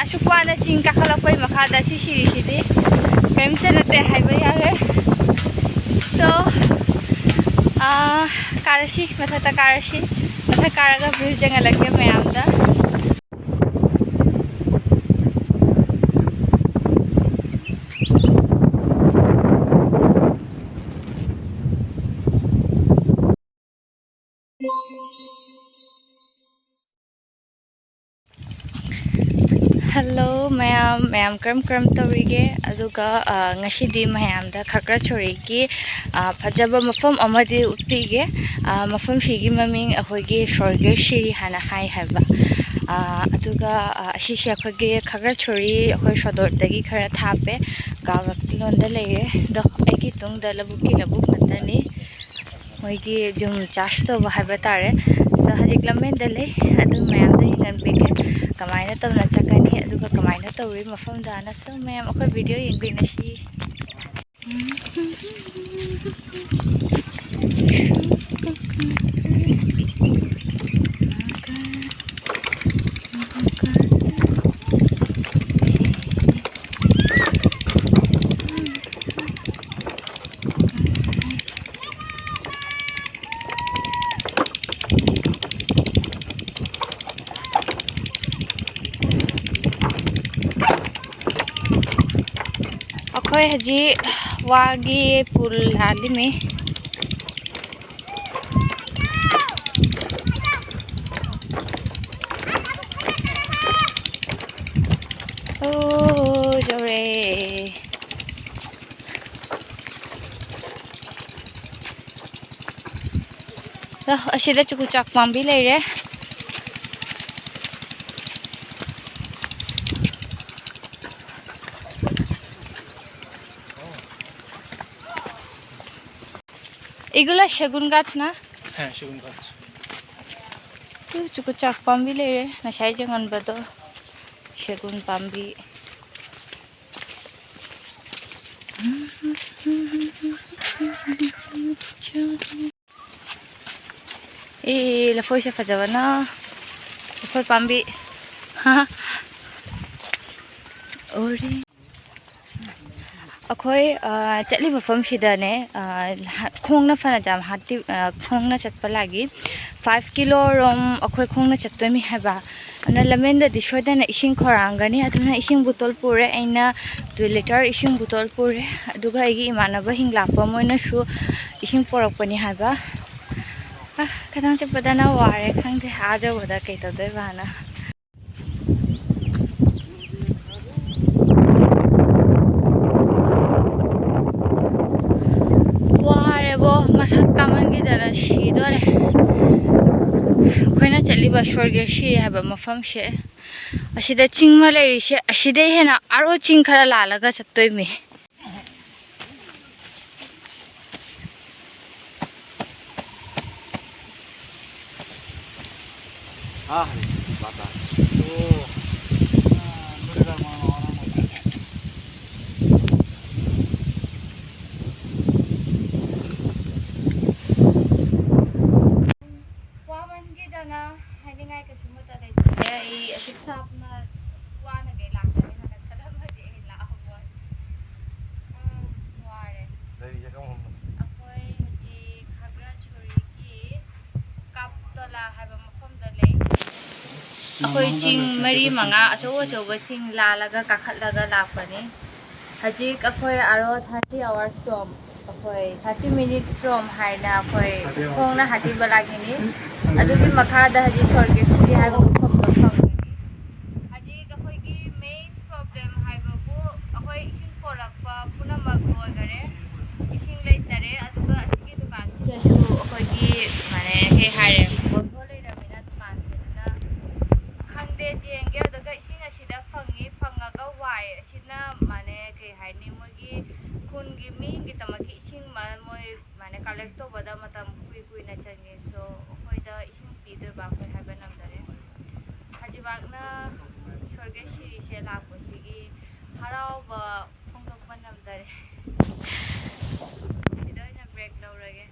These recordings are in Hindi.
असुकवाना चिंग काखलपै मखादा सिसिरिसिदि केमते नते हाइबा यागे सो कारसी मथाता कारसी मथा कारगा भ्यू जंगा लगे मैमदा Hello मैम क्रम क्रम तौरीगे अदुगा ngashidi मैमदा खकरा छोरीगी फजबा मफम अमदि उत्पीगे मफम सिगी ममिंग अखोइगे स्वर्गेश्वरी हाना हाई हाइबा अदुगा असिसे अखोइगे खकरा छोरी अखोइ सदोरदगी खरा थापे गावक्तिलोंदा लेगे दो एगी तुंगदा लबुकी लबुक नतनी मोइगी जुम चाश तो हाइबा तारे तो हजिक लमेंदा ले अदु मैमदा हिंगन बेगे कमायना तबना चकनी अदुगा कमायना तौरी मफम दाना सो मैम अखोइ वीडियो यंगिनसी अखोइ हजी वागी पुल हाली में ओ जोरे तो असिदा चुकु चाक पांबी लेरे এগুলা সেগুন গাছ না হ্যাঁ সেগুন গাছ তো চুকু চাক পাম্বি লে রে না সাই জঙ্গন বদ সেগুন পাম্বি এই লফoi se fajaba na lafoi পাম্বি ha ori अखोई चली मफम सिदाने खोंगना फना जाम हाटी खोंगना चटपा लागी 5 किलो रोम अखोई खोंगना चटतमी हैबा अना लमेंदा दिसोदना इसिंग खरांगनी अदुना इसिंग बोतल पुरे आइना 2 लिटर इसिंग बोतल पुरे अदुगा आइगी इमानबा हिंगलापा मोइनासु इसिंग पोरकपनी हैबा खदां चपदाना वारे खंगदे हाजोबदा कैतदे बाना शीदोरे अखोइना चलीबा स्वर्गेश्वरी हाइबा मफम से असिदा चिंगमा लेरिसे असिदे हेना आरो चिंग खरा लालगा चत्तोइमे बाता अखोई चिंग मरी मंगा अचो अचो चिंग लालगा काखलगा लापनी हजिक अखोई आरो 30 आवर्स फ्रॉम अखोई 30 मिनिट्स फ्रॉम हाइना अखोई खोंगना हाटी बलागिनी अदुगी मखादा हजि स्वर्गेश्वरी हाइबा मफमदो फंगनी हजिक अखोई की मेन प्रॉब्लम हाइबाबु अखोई इसिंग पोरकपा पुनमक होगरे इसिंग लेतरे अदुगा असिगी दुकान सेसु अखोई की माने हे हारे कलेक्ट तौबदा मतम कुई कुईना चंगे सो अखोइदा इसिंग पीदो बाखै हाइबा नमदरे हजिबागना स्वर्गेश्वरी से लापसिगी हरावबा फोंदोकबा नमदरे इदोइना ब्रेक लौरगे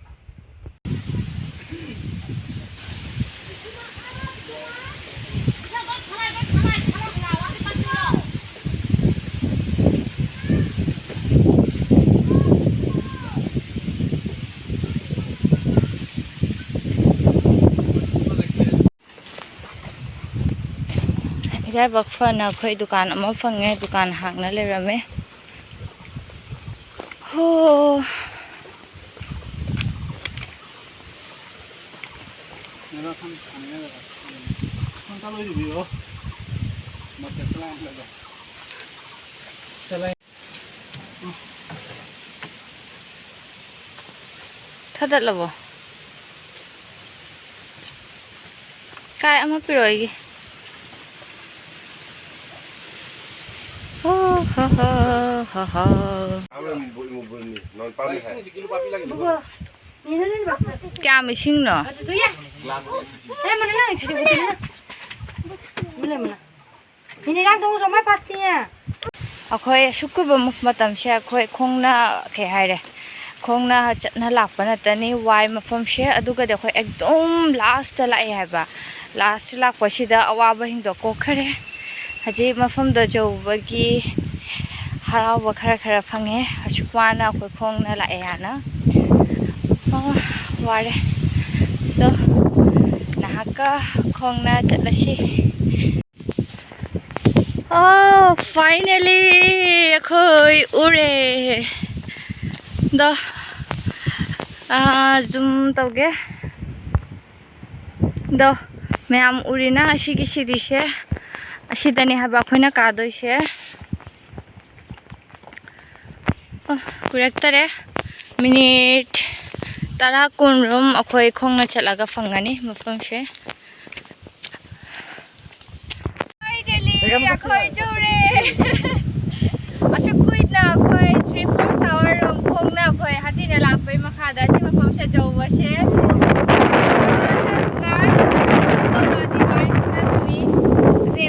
ꯂꯥꯏꯕꯛ ꯐꯅ ꯑꯩꯈꯣꯏ ꯗꯨꯀꯥꯟ ꯑꯃ ꯐꯪꯉꯦ ꯗꯨꯀꯥꯟ ꯍꯥꯡꯅ ꯂꯩꯔꯝꯃꯦ ꯍꯣ ꯊꯥꯗꯠꯂꯕꯣ ꯀꯥꯏ ꯑꯃ ꯄꯤꯔꯛꯑꯣ ꯑꯩꯒꯤ ꯍꯣ ꯍꯣ ꯍꯣ ꯍꯣ ꯍꯣ ꯀꯌꯥꯝ ꯏꯁꯤꯡꯅꯣ ꯑꯩꯈꯣꯏ ꯑꯁꯨꯛ ꯀꯨꯏꯕ ꯃꯇꯝꯁꯦ ꯑꯩꯈꯣꯏ ꯈꯣꯡꯅ ꯀꯩ ꯍꯥꯏꯔꯦ ꯈꯣꯡꯅ ꯆꯠꯅ ꯂꯥꯛꯄ ꯅꯠꯇꯅꯤ ꯋꯥꯏ ꯃꯐꯝꯁꯦ ꯑꯗꯨꯒꯗꯤ ꯑꯩꯈꯣꯏ ꯑꯦꯛꯗꯝ ꯂꯥꯁꯇ ꯂꯥꯛꯑꯦ ꯍꯥꯏꯕ ꯂꯥꯁꯇ ꯂꯥꯛꯄꯁꯤꯗ ꯑꯋꯥꯕꯁꯤꯡꯗꯣ ꯀꯣꯛꯈꯔꯦ ꯍꯧꯖꯤꯛ ꯃꯐꯝꯗꯣ ꯌꯧꯕꯒꯤ ꯍꯔꯥꯎꯕ ꯈꯔ ꯐꯪꯉꯦ ꯑꯁꯨꯛ ꯋꯥꯅ ꯑꯩꯈꯣꯏ ꯈꯣꯡꯅ ꯂꯥꯛꯑꯦ ꯍꯥꯏꯅ ꯋꯥꯔꯦ ꯁꯣ ꯅꯍꯥꯛꯀ ꯈꯣꯡꯅ ꯆꯠꯂꯁꯤ ꯐꯥꯏꯅꯦꯂꯤ ꯑꯩꯈꯣꯏ ꯎꯔꯦ ꯗꯣ ꯖꯨꯝ ꯇꯧꯒꯦ ꯗꯣ ꯃꯌꯥꯝ ꯎꯔꯤꯅ ꯑꯁꯤꯒꯤ ꯁꯤꯔꯤꯁꯦ ꯑꯁꯤꯗꯅꯦ ꯍꯥꯏꯕ ꯑꯩꯈꯣꯏꯅ ꯀꯥꯗꯣꯏꯁꯦ ꯀꯨꯏꯔꯛꯇꯔꯦ ꯃꯤꯅꯤꯠ 10-20 ꯔꯣꯝ ꯑꯩꯈꯣꯏ ꯈꯣꯡꯅ ꯆꯠꯂꯒ ꯐꯪꯒꯅꯤ ꯃꯐꯝꯁꯦ ꯑꯩꯈꯣꯏ ꯌꯧꯔꯦ ꯑꯁꯨꯛ ꯀꯨꯏꯅ ꯑꯩꯈꯣꯏ 3-4 hour ꯔꯣꯝ ꯈꯣꯡꯅ ꯑꯩꯈꯣꯏ ꯍꯥꯊꯤꯅ ꯂꯥꯛꯄꯩ ꯃꯈꯥꯗ ꯑꯁꯤ ꯃꯐꯝꯁꯦ ꯌꯧꯕꯁꯦ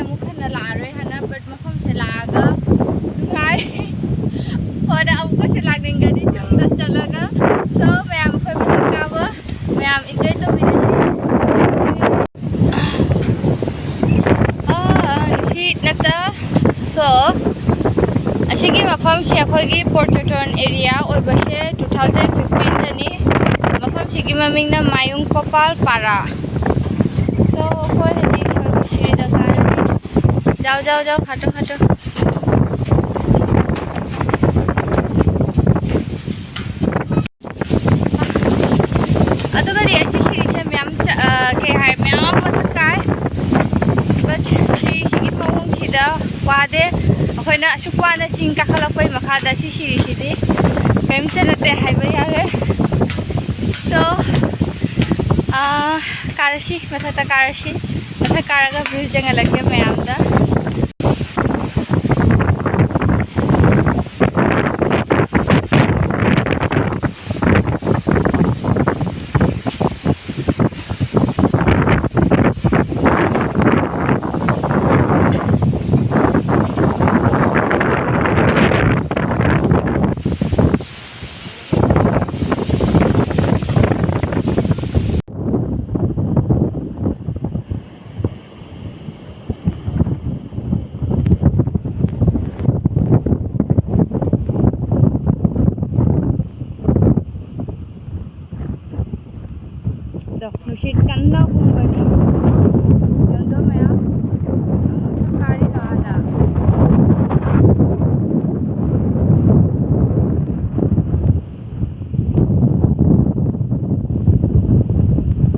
ꯑꯃꯨꯛ ꯍꯟꯅ ꯂꯥꯛꯑꯔꯣꯏ ꯍꯥꯏꯅ ꯕꯠ ꯃꯐꯝꯁꯦ ꯂꯥꯛꯑꯒ ꯅꯨꯡꯉꯥꯏ ꯍꯣꯏ ꯑꯃꯨꯛꯀꯁꯨ ꯂꯥꯛꯅꯤꯡꯒꯅꯤ ꯌꯨꯝꯗ ꯆꯠꯂꯒ ꯁꯣ ꯃꯌꯥꯝ ꯑꯩꯈꯣꯏ ꯃꯊꯛ ꯀꯥꯕ ꯃꯌꯥꯝ ꯏꯟꯖꯣꯏ ꯇꯧꯃꯤꯟꯅꯁꯤ ꯉꯁꯤ ꯅꯠꯇ ꯁꯣ ꯑꯁꯤꯒꯤ ꯃꯐꯝꯁꯦ ꯑꯩꯈꯣꯏꯒꯤ ꯄꯣꯔꯇꯣꯇꯣꯟ ꯑꯦꯔꯤꯌꯥ ꯑꯣꯏꯕꯁꯦ 2015ꯗꯅꯤ ꯃꯐꯝꯁꯤꯒꯤ ꯃꯃꯤꯡꯅ ꯃꯥꯌꯨꯡ ꯄꯄꯥꯜ ꯄꯥꯔꯥ सो कोई हदी खरगोशी दकार जाओ जाओ जाओ हटो हटो अदुगदी ऐसी शिरीसे मैम के हाय मैम मथकाय बट शिरीसिगी मवंगसिदा वादे अखोयना असुकवाना चिंग काखलपै मखादा सि शिरीसिदि केमते नते हायबा यागे सो कारसी मथता कारसी मथा कारगा व्यू जंगा लगे मैमदा nusit kanna humbani yondo maya kari nada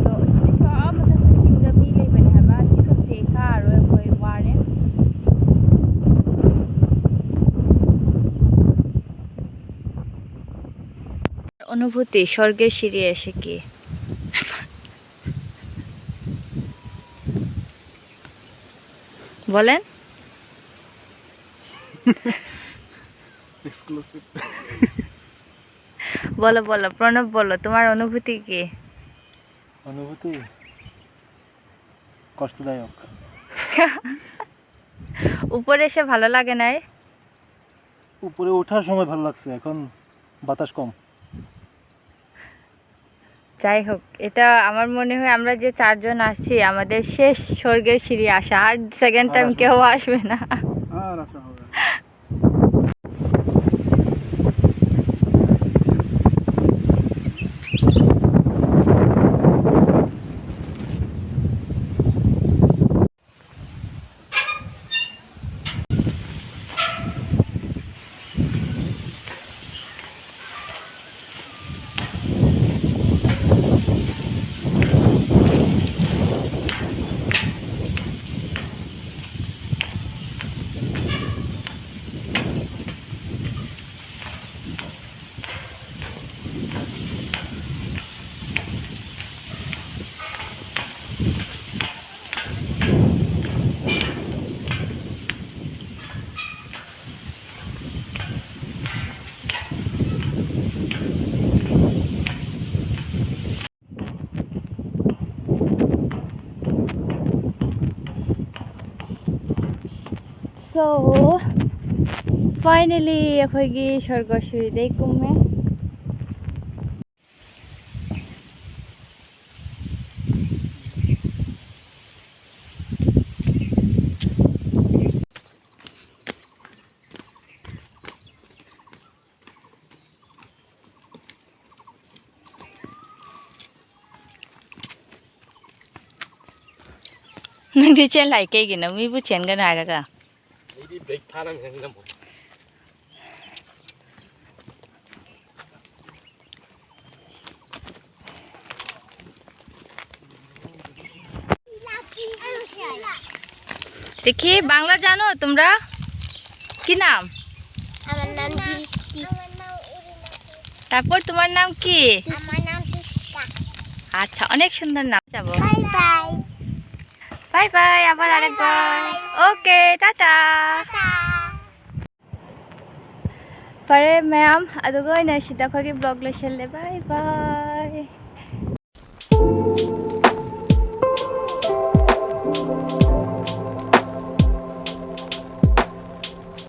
so isi so amata singa mi le bani haba si khate ka aro koi ware অনুভূতি স্বর্গের সিঁড়ি এসে কি বলেন এক্সক্লুসিভ বলো বলো প্রণব বলো তোমার অনুভূতি কি অনুভূতি কষ্টদায়ক উপরে এসে ভালো লাগে নাই উপরে ওঠার সময় ভালো লাগছে এখন বাতাস কম যাই হোক এটা আমার মনে হয় আমরা যে 4 জন আসছি আমাদের শেষ স্বর্গের সিঁড়ি আসা আর সেকেন্ড টাইম কেউ আসবে না আর আসা হবে so finally ꯑꯩꯈꯣꯏꯒꯤ ꯁꯔꯒꯣꯁꯤꯗꯩ ꯀꯨꯝꯃꯦ ꯅꯪꯗꯤ ꯆꯦꯟꯂꯥꯏ ꯀꯩꯒꯤꯅꯣ ꯃꯤꯕꯨ ꯆꯦꯟꯒꯅꯨ ꯍꯥꯏꯔꯒ ꯑꯩꯗꯤ ꯕ꯭ꯔꯦꯛ ꯊꯥꯔꯝꯃꯦꯅ দেখি বাংলা জানো তোমরা কি নাম আমার নাম দৃষ্টি তারপর তোমার নাম কি আমার নাম পুষ্পা আচ্ছা অনেক সুন্দর নাম যাবো বাই বাই বাই বাই আবার আরেকবার ওকে টাটা ꯐꯔꯦ ꯃꯌꯥꯝ ꯑꯗꯨꯒ ꯑꯣꯏꯅ ꯁꯤꯗ ꯑꯩꯈꯣꯏꯒꯤ ꯕ꯭ꯂꯣগ ꯂꯣꯏꯁꯤꯜꯂꯦ ꯕꯥꯏ ꯕꯥꯏ